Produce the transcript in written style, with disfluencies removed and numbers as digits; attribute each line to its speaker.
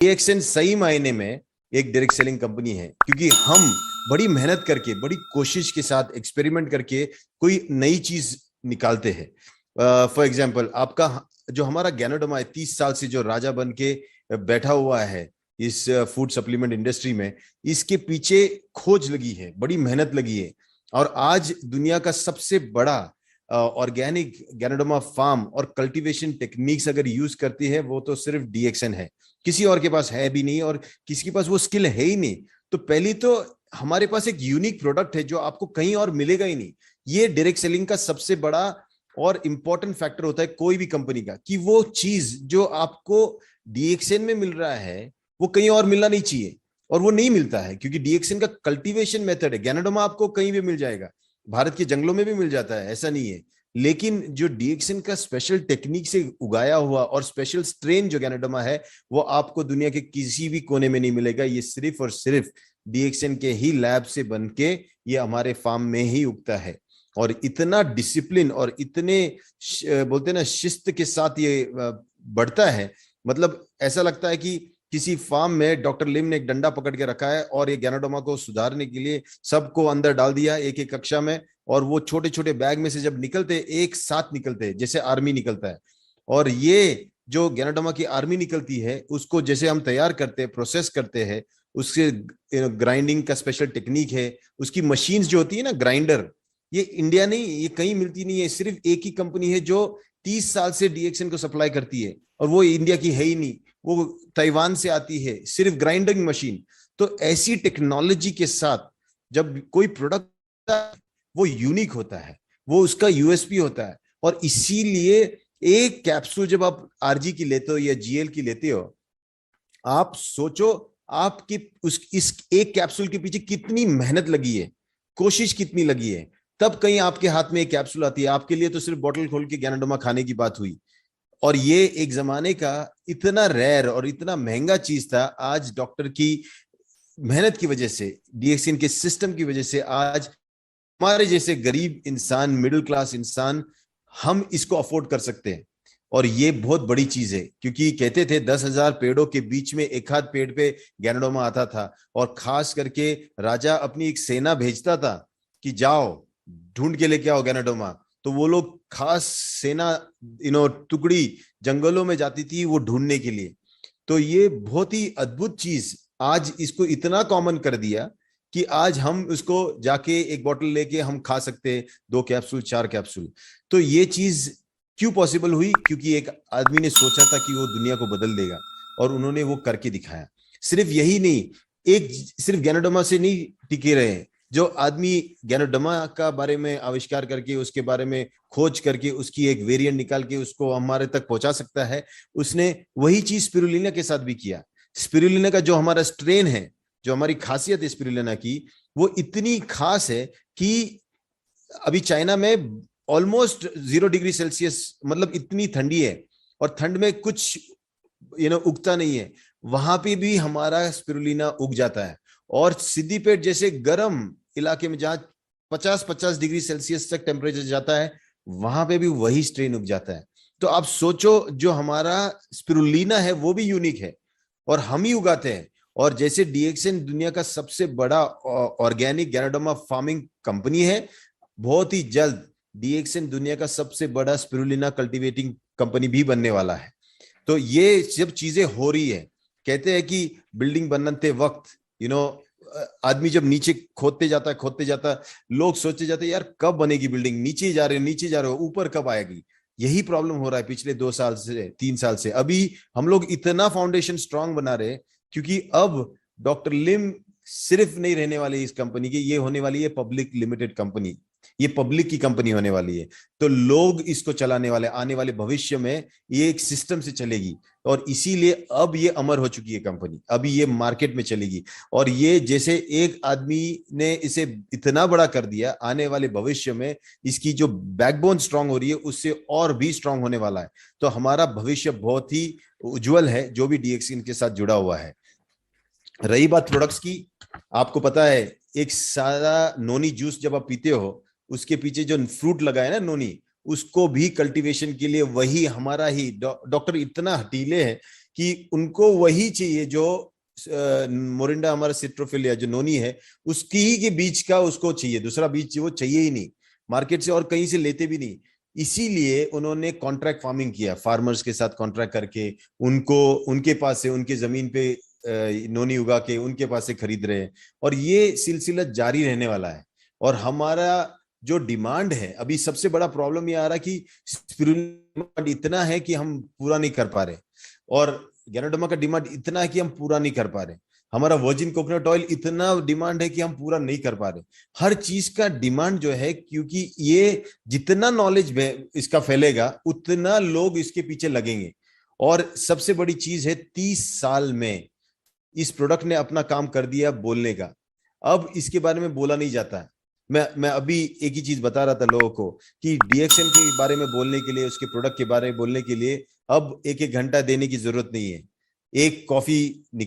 Speaker 1: DXN सही मायने में एक डायरेक्ट सेलिंग कंपनी है, क्योंकि हम बड़ी मेहनत करके, बड़ी कोशिश के साथ एक्सपेरिमेंट करके कोई नई चीज निकालते हैं। फॉर एग्जाम्पल, आपका जो हमारा गैनोडर्मा है, 30 साल से जो राजा बन के बैठा हुआ है इस फूड सप्लीमेंट इंडस्ट्री में, इसके पीछे खोज लगी है, बड़ी मेहनत लगी है। और आज दुनिया का सबसे बड़ा ऑर्गेनिक गैनोडर्मा फार्म और कल्टीवेशन टेक्निक्स अगर यूज करती है, वो तो सिर्फ डीएक्सएन है। किसी और के पास है भी नहीं, और किसी के पास वो स्किल है ही नहीं। तो पहली तो हमारे पास एक यूनिक प्रोडक्ट है जो आपको कहीं और मिलेगा ही नहीं। ये डायरेक्ट सेलिंग का सबसे बड़ा और इंपॉर्टेंट फैक्टर होता है कोई भी कंपनी का, कि वो चीज जो आपको डीएक्सएन में मिल रहा है वो कहीं और मिलना नहीं चाहिए। और वो नहीं मिलता है, क्योंकि डीएक्सएन का कल्टीवेशन मेथड है। गैनोडर्मा आपको कहीं भी मिल जाएगा, भारत के जंगलों में भी मिल जाता है, ऐसा नहीं है। लेकिन जो डीएक्सएन का स्पेशल टेक्निक से उगाया हुआ और स्पेशल स्ट्रेन जो गैनोडर्मा है, वो आपको दुनिया के किसी भी कोने में नहीं मिलेगा। ये सिर्फ और सिर्फ डीएक्सएन के ही लैब से बन के ये हमारे फार्म में ही उगता है। और इतना डिसिप्लिन और इतने बोलते हैं ना शिस्त के साथ ये बढ़ता है, मतलब ऐसा लगता है कि किसी फार्म में डॉक्टर लिम ने एक डंडा पकड़ के रखा है और ये गैनोडर्मा को सुधारने के लिए सबको अंदर डाल दिया एक एक कक्षा में। और वो छोटे छोटे बैग में से जब निकलते, एक साथ निकलते, जैसे आर्मी निकलता है। और ये जो गैनोडर्मा की आर्मी निकलती है, उसको जैसे हम तैयार करते हैं, प्रोसेस करते हैं, उससे ग्राइंडिंग का स्पेशल टेक्निक है। उसकी मशीन्स जो होती है ना, ग्राइंडर, ये इंडिया नहीं, ये कहीं मिलती नहीं है। सिर्फ एक ही कंपनी है जो 30 साल से डीएक्सएन को सप्लाई करती है, और वो इंडिया की है ही नहीं, वो ताइवान से आती है, सिर्फ ग्राइंडिंग मशीन। तो ऐसी टेक्नोलॉजी के साथ जब कोई प्रोडक्ट, वो यूनिक होता है, वो उसका यूएसपी होता है। और इसीलिए एक कैप्सूल जब आप आरजी की लेते हो या जीएल की लेते हो, आप सोचो आपकी इस एक कैप्सूल के पीछे कितनी मेहनत लगी है, कोशिश कितनी लगी है, तब कहीं आपके हाथ में एक कैप्सूल आती है। आपके लिए तो सिर्फ बोतल खोल के गैनोडर्मा खाने की बात हुई। और ये एक जमाने का इतना रेयर और इतना महंगा चीज था। आज डॉक्टर की मेहनत की वजह से, डीएक्सएन के सिस्टम की वजह से, आज हमारे जैसे गरीब इंसान, मिडिल क्लास इंसान, हम इसको अफोर्ड कर सकते हैं। और ये बहुत बड़ी चीज है, क्योंकि कहते थे 10,000 पेड़ों के बीच में एक आध पेड़ पे गैनोडर्मा आता था। और खास करके राजा अपनी एक सेना भेजता था कि जाओ ढूंढ के लेके आओ गैनोडर्मा। तो वो लोग खास सेना टुकड़ी जंगलों में जाती थी वो ढूंढने के लिए। तो ये बहुत ही अद्भुत चीज आज इसको इतना कॉमन कर दिया कि आज हम उसको जाके एक बोतल लेके हम खा सकते हैं, 2 कैप्सूल 4 कैप्सूल। तो ये चीज क्यों पॉसिबल हुई? क्योंकि एक आदमी ने सोचा था कि वो दुनिया को बदल देगा, और उन्होंने वो करके दिखाया। सिर्फ यही नहीं, एक सिर्फ गैनोडर्मा से नहीं टिके रहे। जो आदमी गैनोडर्मा का बारे में आविष्कार करके, उसके बारे में खोज करके, उसकी एक वेरिएंट निकाल के उसको हमारे तक पहुंचा सकता है, उसने वही चीज स्पिरुलिना के साथ भी किया। स्पिरुलिना का जो हमारा स्ट्रेन है, जो हमारी खासियत है स्पिरुलिना की, वो इतनी खास है कि अभी चाइना में ऑलमोस्ट 0 डिग्री सेल्सियस, मतलब इतनी ठंडी है, और ठंड में कुछ उगता नहीं है, वहां पे भी हमारा स्पिरुलिना उग जाता है। और सिद्दीपेट जैसे गर्म इलाके में जहां 50-50 डिग्री सेल्सियस तक टेम्परेचर जाता है, वहां पे भी वही स्ट्रेन उग जाता है। तो आप सोचो, जो हमारा स्पिरुलिना है वो भी यूनिक है, और हम ही उगाते हैं। और जैसे डीएक्सएन दुनिया का सबसे बड़ा ऑर्गेनिक गैनोडर्मा फार्मिंग कंपनी है, बहुत ही जल्द डीएक्सएन दुनिया का सबसे बड़ा स्पिरुलिना कल्टीवेटिंग कंपनी भी बनने वाला है। तो ये सब चीजें हो रही है। कहते हैं कि बिल्डिंग बनते वक्त आदमी जब नीचे खोदते जाता, लोग सोचते जाते यार कब बनेगी बिल्डिंग, नीचे जा रहे हो नीचे जा रहे हो, ऊपर कब आएगी। यही प्रॉब्लम हो रहा है पिछले 2 साल से 3 साल से। अभी हम लोग इतना फाउंडेशन स्ट्रांग बना रहे, क्योंकि अब डॉक्टर लिम सिर्फ नहीं रहने वाली इस कंपनी की, ये होने वाली है पब्लिक लिमिटेड कंपनी। ये पब्लिक की कंपनी होने वाली है। तो लोग इसको चलाने वाले, आने वाले भविष्य में ये एक सिस्टम से चलेगी। और इसीलिए अब ये अमर हो चुकी है कंपनी, अभी ये मार्केट में चलेगी। और ये जैसे एक आदमी ने इसे इतना बड़ा कर दिया, आने वाले भविष्य में इसकी जो बैकबोन स्ट्रांग हो रही है, उससे और भी स्ट्रांग होने वाला है। तो हमारा भविष्य बहुत ही उज्जवल है, जो भी डीएक्सएन के साथ जुड़ा हुआ है। रही बात प्रोडक्ट्स की, आपको पता है एक सादा नोनी जूस जब आप पीते हो, उसके पीछे जो फ्रूट लगा है ना, नोनी, उसको भी कल्टीवेशन के लिए वही हमारा ही डॉक्टर इतना हटीले है कि उनको वही चाहिए जो मोरिंडा हमारा सिट्रोफिल या जो नोनी है उसकी ही के बीज का उसको चाहिए, दूसरा बीज वो चाहिए ही नहीं मार्केट से और कहीं से लेते भी नहीं। इसीलिए उन्होंने कॉन्ट्रैक्ट फार्मिंग किया, फार्मर्स के साथ कॉन्ट्रैक्ट करके उनको उनके पास से उनके जमीन पे नोनी उगा के उनके पास से खरीद रहे हैं, और ये सिलसिला जारी रहने वाला है। और हमारा जो डिमांड है, अभी सबसे बड़ा प्रॉब्लम ये आ रहा है कि स्पिरुलिना इतना है कि हम पूरा नहीं कर पा रहे, और गैनोडर्मा का डिमांड इतना है कि हम पूरा नहीं कर पा रहे, हमारा वर्जिन कोकोनट ऑयल इतना डिमांड है कि हम पूरा नहीं कर पा रहे। हर चीज का डिमांड जो है, क्योंकि ये जितना नॉलेज इसका फैलेगा उतना लोग इसके पीछे लगेंगे। और सबसे बड़ी चीज है, 30 साल में इस प्रोडक्ट ने अपना काम कर दिया बोलने का, अब इसके बारे में बोला नहीं जाता है। मैं अभी एक ही चीज बता रहा था लोगों को कि डीएक्सएन के बारे में बोलने के लिए, उसके प्रोडक्ट के बारे में बोलने के लिए अब एक एक घंटा देने की जरूरत नहीं है, एक कॉफी